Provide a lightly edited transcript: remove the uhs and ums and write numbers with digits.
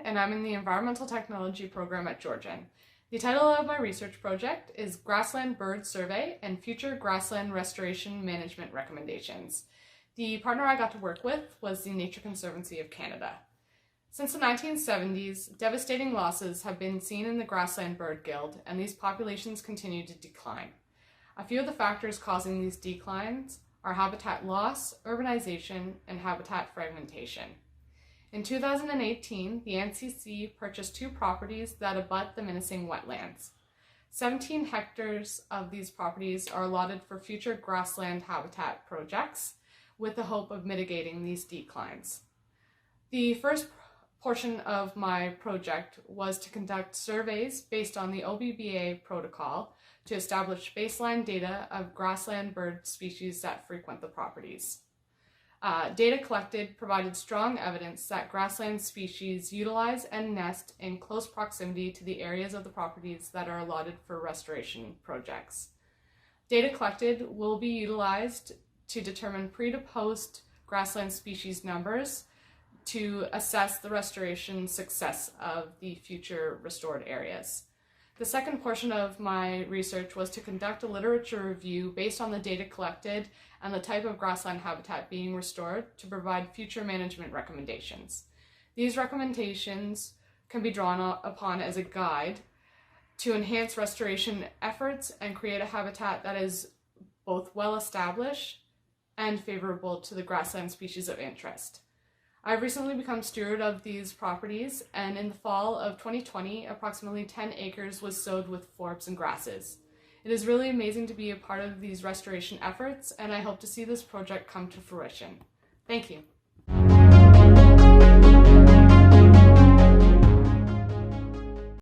and I'm in the Environmental Technology program at Georgian. The title of my research project is Grassland Bird Survey and Future Grassland Restoration Management Recommendations. The partner I got to work with was the Nature Conservancy of Canada. Since the 1970s, devastating losses have been seen in the grassland bird guild, and these populations continue to decline. A few of the factors causing these declines are habitat loss, urbanization, and habitat fragmentation. In 2018, the NCC purchased 2 properties that abut the Minesing Wetlands. 17 hectares of these properties are allotted for future grassland habitat projects with the hope of mitigating these declines. The first portion of my project was to conduct surveys based on the OBBA protocol to establish baseline data of grassland bird species that frequent the properties. Data collected provided strong evidence that grassland species utilize and nest in close proximity to the areas of the properties that are allotted for restoration projects. Data collected will be utilized to determine pre- to post grassland species numbers to assess the restoration success of the future restored areas. The second portion of my research was to conduct a literature review based on the data collected and the type of grassland habitat being restored to provide future management recommendations. These recommendations can be drawn upon as a guide to enhance restoration efforts and create a habitat that is both well established and favorable to the grassland species of interest. I've recently become steward of these properties, and in the fall of 2020, approximately 10 acres was sowed with forbs and grasses. It is really amazing to be a part of these restoration efforts, and I hope to see this project come to fruition. Thank you.